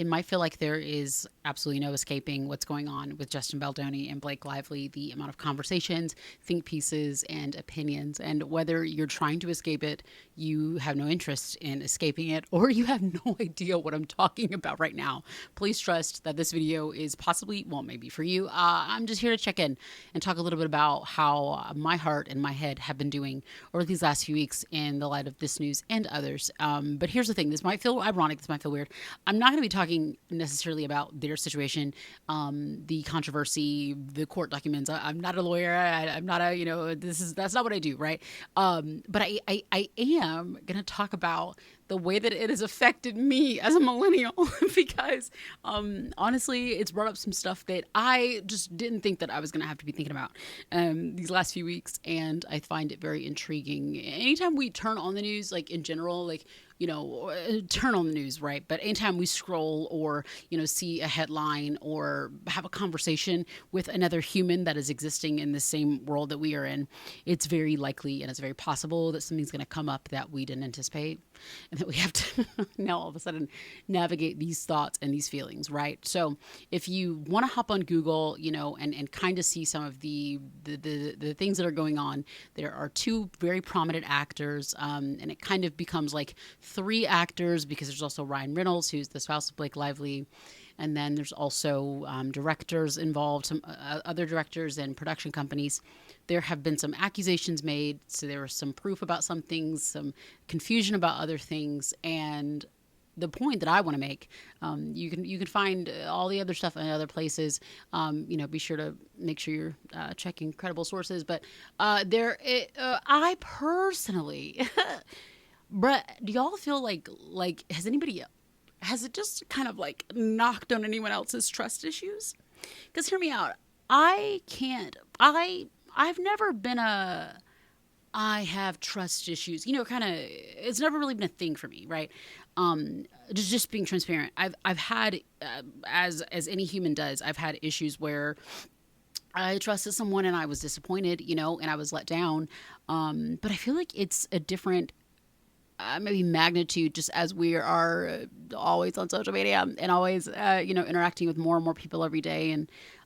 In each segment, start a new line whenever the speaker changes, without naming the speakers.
it might feel like there is absolutely no escaping what's going on with Justin Baldoni and Blake Lively, the amount of conversations, think pieces, and opinions. And whether you're trying to escape it, you have no interest in escaping it, or you have no idea what I'm talking about right now, please trust that this video is possibly, well, maybe for you. I'm just here to check in and talk a little bit about how my heart and my head have been doing over these last few weeks in the light of this news and others. But here's the thing, this might feel ironic, this might feel weird. I'm not going to be talking necessarily about their situation, the controversy, the court documents. I'm not a lawyer. I'm not a, that's not what I do, right? But I am going to talk about the way that it has affected me as a millennial because honestly, it's brought up some stuff that I just didn't think that I was going to have to be thinking about these last few weeks, and I find it very intriguing. Anytime we turn on the news, like in general, like, turn on the news, right? But anytime we scroll or, see a headline or have a conversation with another human that is existing in the same world that we are in, it's very likely and it's very possible that something's going to come up that we didn't anticipate and that we have to now all of a sudden navigate these thoughts and these feelings, right? So if you want to hop on Google, and kind of see some of the things that are going on, there are two very prominent actors, and it kind of becomes like three actors because there's also Ryan Reynolds, who's the spouse of Blake Lively. And then there's also directors involved, some other directors and production companies. There have been some accusations made. So there was some proof about some things, some confusion about other things. And the point that I want to make, you can find all the other stuff in other places. Be sure to make sure you're checking credible sources. But I personally... But do y'all feel like has it just kind of like knocked on anyone else's trust issues? Because hear me out. I've never been I have trust issues. It's never really been a thing for me, right? Just being transparent. I've had, as any human does, I've had issues where I trusted someone and I was disappointed, and I was let down. But I feel like it's a different maybe magnitude, just as we are always on social media and always, interacting with more and more people every day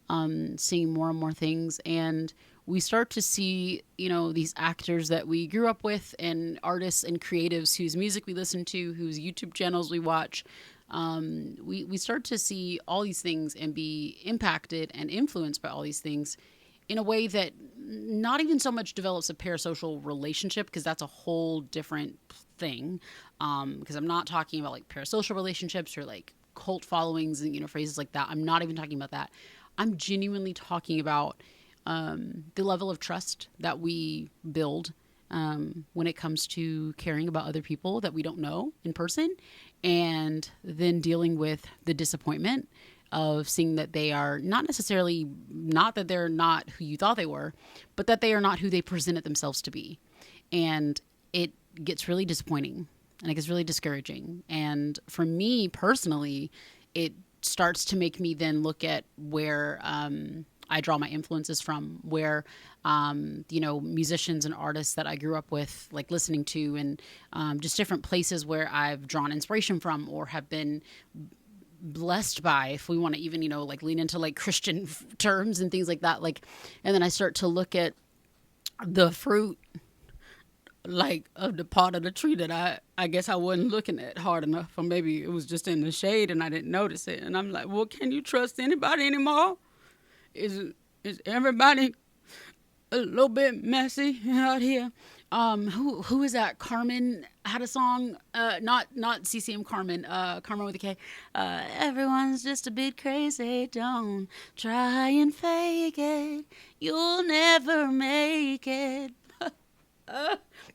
and seeing more and more things. And we start to see, these actors that we grew up with and artists and creatives whose music we listen to, whose YouTube channels we watch. We start to see all these things and be impacted and influenced by all these things in a way that not even so much develops a parasocial relationship, because that's a whole different thing. Because I'm not talking about like parasocial relationships or like cult followings and, phrases like that. I'm not even talking about that. I'm genuinely talking about the level of trust that we build when it comes to caring about other people that we don't know in person, and then dealing with the disappointment of seeing that they are not that they're not who you thought they were, but that they are not who they presented themselves to be. And it gets really disappointing and it gets really discouraging. And for me personally, it starts to make me then look at where I draw my influences from, where, musicians and artists that I grew up with, like listening to, and just different places where I've drawn inspiration from or have been blessed by, if we want to even, lean into like Christian terms and things like that. And then I start to look at the fruit, like of the part of the tree that I guess I wasn't looking at hard enough, or maybe it was just in the shade and I didn't notice it. And I'm like, well, can you trust anybody anymore? Is everybody a little bit messy out here? Who is that? Carmen had a song, not CCM Carmen, Carmen with a K. Everyone's just a bit crazy. Don't try and fake it. You'll never make it.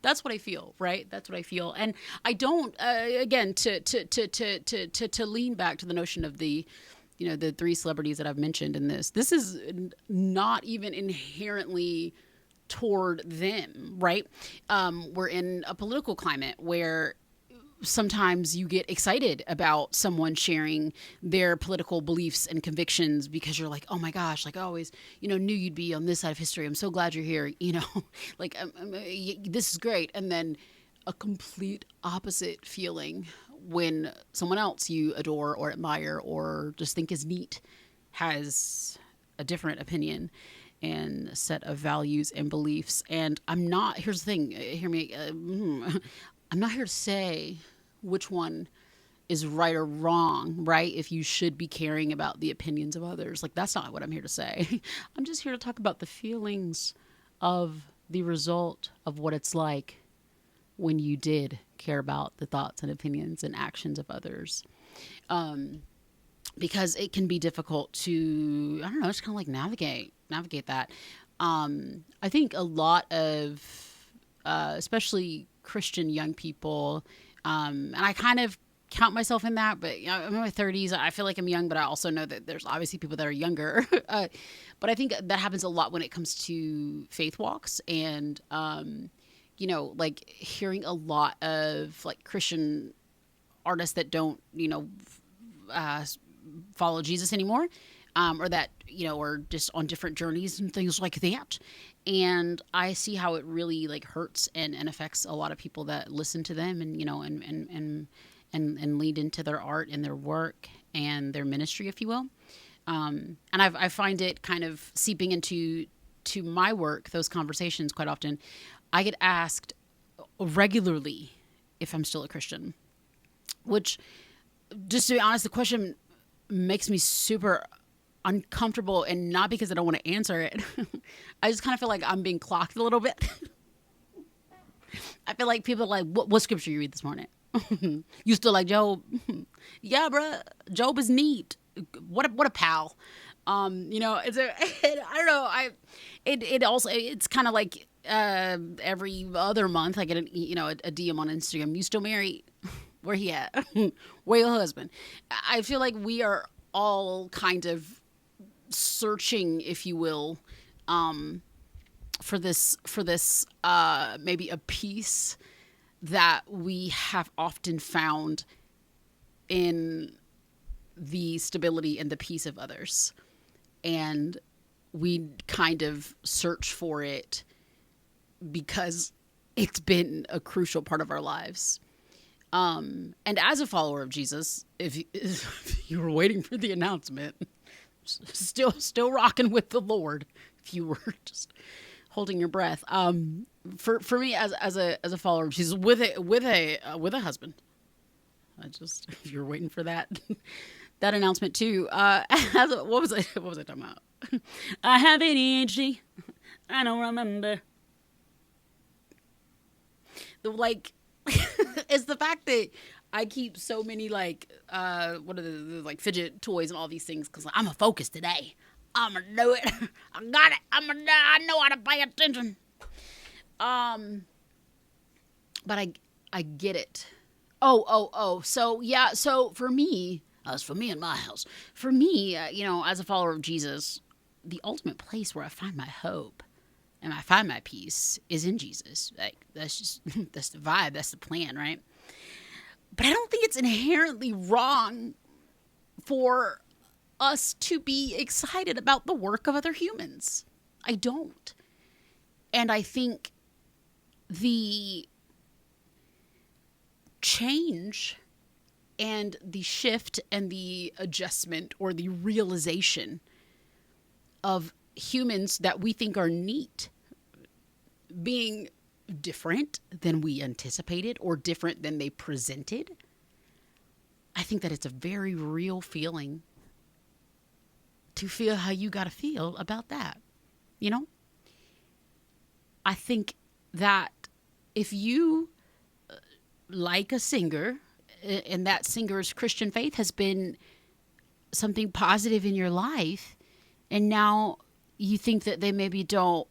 That's what I feel, right? That's what I feel. And I don't, again, to lean back to the notion of the three celebrities that I've mentioned in this is not even inherently toward them, right? We're in a political climate where sometimes you get excited about someone sharing their political beliefs and convictions because you're like, oh my gosh, like I always, knew you'd be on this side of history. I'm so glad you're here. This is great. And then a complete opposite feeling when someone else you adore or admire or just think is neat has a different opinion and set of values and beliefs. And here's the thing, hear me, I'm not here to say which one is right or wrong, right? If you should be caring about the opinions of others. Like, that's not what I'm here to say. I'm just here to talk about the feelings of the result of what it's like when you did care about the thoughts and opinions and actions of others. Because it can be difficult to, I don't know, just kind of like navigate that. I think a lot of, especially Christian young people, and I kind of count myself in that, but I'm in my 30s. I feel like I'm young, but I also know that there's obviously people that are younger. But I think that happens a lot when it comes to faith walks and, like hearing a lot of like Christian artists that don't, follow Jesus anymore, or that, are just on different journeys and things like that. And I see how it really like hurts and affects a lot of people that listen to them and, and lead into their art and their work and their ministry, if you will. And I find it kind of seeping into my work, those conversations quite often. I get asked regularly if I'm still a Christian, which, just to be honest, the question makes me super uncomfortable, and not because I don't want to answer it. I just kind of feel like I'm being clocked a little bit. I feel like people are like, what scripture you read this morning? You still like Job? Yeah, bruh. Job is neat. What a pal. I don't know. It's kind of like, every other month I get a DM on Instagram. You still married? Where he at? Where your husband? I feel like we are all kind of searching, if you will, for this maybe a peace that we have often found in the stability and the peace of others. And we kind of search for it because it's been a crucial part of our lives. And as a follower of Jesus, if you were waiting for the announcement, still rocking with the Lord, if you were just holding your breath, for me as a follower of Jesus with a husband, if you're waiting for that announcement too, what was I talking about? I have ADHD. I don't remember. It's the fact that I keep so many what are the fidget toys and all these things because I'm a focus today. I'm gonna do it. I got it. I know how to pay attention. But I get it. So yeah. So for me, for me in my house, for me, as a follower of Jesus, the ultimate place where I find my hope and I find my peace is in Jesus. Like, that's the vibe. That's the plan, right? But I don't think it's inherently wrong for us to be excited about the work of other humans. I don't. And I think the change and the shift and the adjustment or the realization of humans that we think are neat being different than we anticipated or different than they presented, I think that it's a very real feeling to feel how you got to feel about that. I think that if you like a singer and that singer's Christian faith has been something positive in your life, and now you think that they maybe don't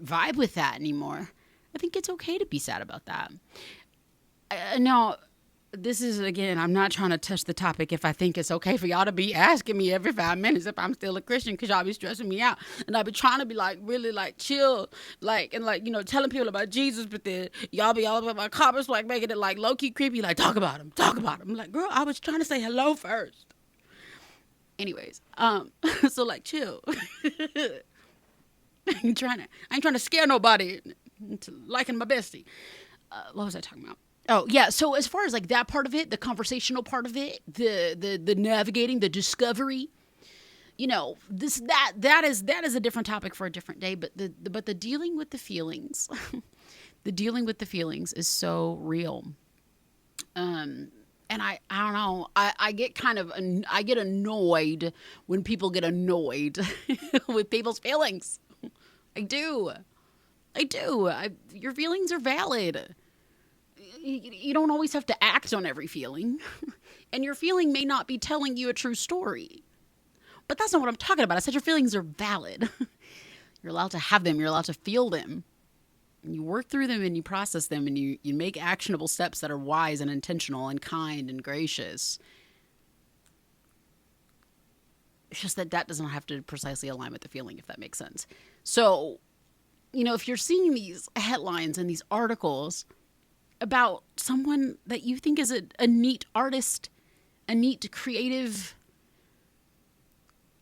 vibe with that anymore, I think it's okay to be sad about that. Now, this is, again, I'm not trying to touch the topic if I think it's okay for y'all to be asking me every 5 minutes if I'm still a Christian, because y'all be stressing me out. And I be trying to be really chill, and telling people about Jesus, but then y'all be all about my comments, making it low-key creepy, talk about him. I'm like, girl, I was trying to say hello first. Anyways, so chill. I ain't trying to scare nobody into liking my bestie. What was I talking about? Oh yeah. So as far as like that part of it, the conversational part of it, the navigating, the discovery, that is a different topic for a different day. But the dealing with the feelings, the dealing with the feelings is so real. And I don't know. I get annoyed when people get annoyed with people's feelings. I do. I do. Your feelings are valid. You don't always have to act on every feeling. And your feeling may not be telling you a true story. But that's not what I'm talking about. I said your feelings are valid. You're allowed to have them. You're allowed to feel them. And you work through them and you process them and you make actionable steps that are wise and intentional and kind and gracious. It's just that doesn't have to precisely align with the feeling, if that makes sense. So, if you're seeing these headlines and these articles about someone that you think is a neat artist, a neat creative,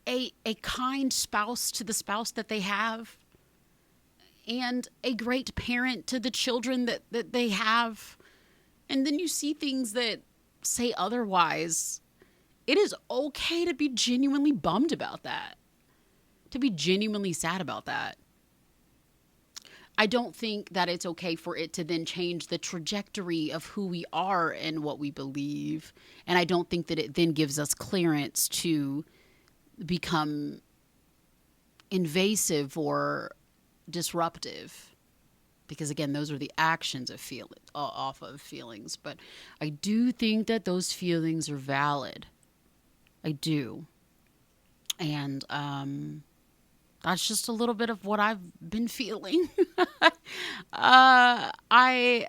a kind spouse to the spouse that they have, and a great parent to the children that they have, and then you see things that say otherwise, it is okay to be genuinely bummed about that, to be genuinely sad about that. I don't think that it's okay for it to then change the trajectory of who we are and what we believe. And I don't think that it then gives us clearance to become invasive or disruptive. Because again, those are the actions of off of feelings. But I do think that those feelings are valid. I do. And that's just a little bit of what I've been feeling. I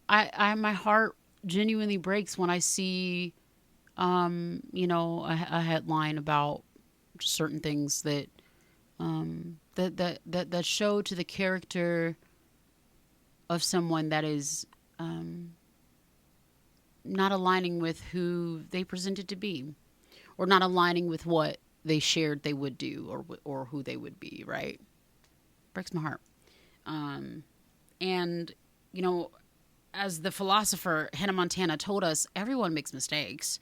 my heart genuinely breaks when I see, a headline about certain things that that show to the character of someone that is not aligning with who they presented to be, or not aligning with what they shared they would do, or who they would be, right? Breaks my heart. And, as the philosopher Hannah Montana told us, everyone makes mistakes.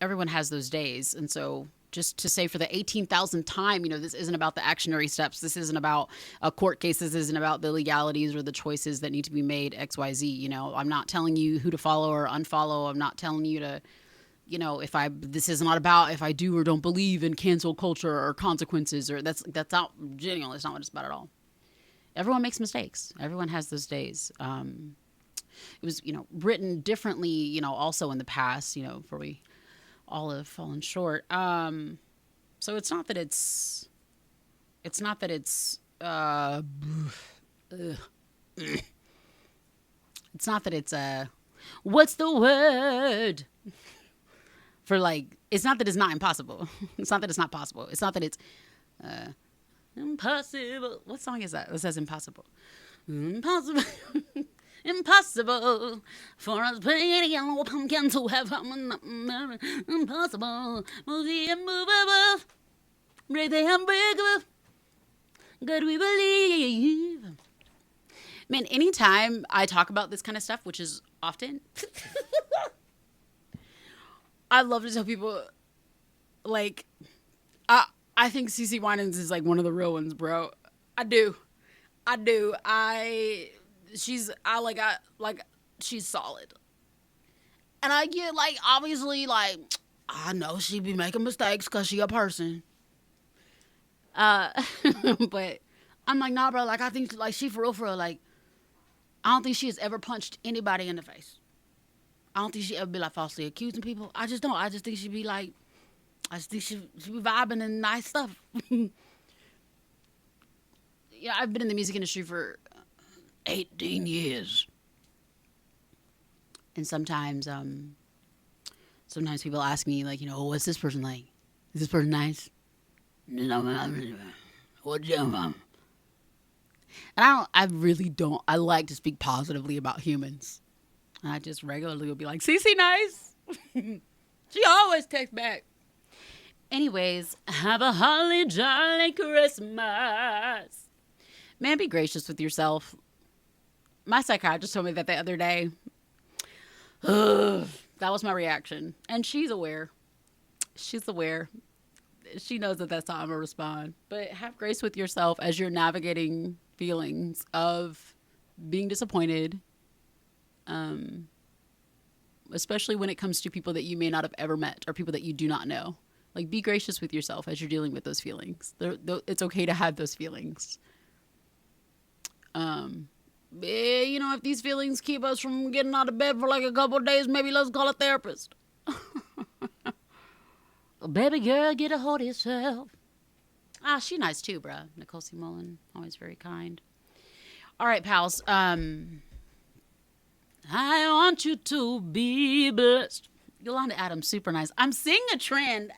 Everyone has those days. And so just to say for the 18,000th time, this isn't about the actionary steps. This isn't about a court case. This isn't about the legalities or the choices that need to be made, XYZ. I'm not telling you who to follow or unfollow. I'm not telling you to, this is not about if I do or don't believe in cancel culture or consequences, or that's not genuine. That's not what it's about at all. Everyone makes mistakes. Everyone has those days. It was, written differently, also in the past, for we all have fallen short. So it's not that it's it's not that it's what's the word? For it's not that it's not impossible. It's not that it's not possible. It's not that it's impossible. What song is that? It says impossible. Impossible. Impossible for us pretty yellow pumpkin to have impossible. Move the immovable. Break the unbreakable. God we believe. Man, anytime I talk about this kind of stuff, which is often, I love to tell people, I think CeCe Winans is one of the real ones, bro. I do. She's solid. And I get obviously I know she be making mistakes because she a person. But I'm nah, bro, I think she for real, I don't think she has ever punched anybody in the face. I don't think she ever be falsely accusing people. I just don't. I just think she be I just think she be vibing and nice stuff. Yeah, I've been in the music industry for 18 years. And sometimes people ask me what's this person like? Is this person nice? What jump? And I really don't. I like to speak positively about humans. And I just regularly will be CeCe nice. She always texts back. Anyways, have a holly jolly Christmas. Man, be gracious with yourself. My psychiatrist told me that the other day. Ugh, that was my reaction. And she's aware. She's aware. She knows that that's how I'm going to respond. But have grace with yourself as you're navigating feelings of being disappointed, especially when it comes to people that you may not have ever met or people that you do not know. Like, be gracious with yourself as you're dealing with those feelings. It's okay to have those feelings. If these feelings keep us from getting out of bed for like a couple of days, maybe let's call a therapist. Baby girl, get a hold of yourself. She nice too, bruh. Nicole C. Mullen, always very kind. All right, pals. I want you to be blessed. Yolanda Adams, super nice. I'm seeing a trend.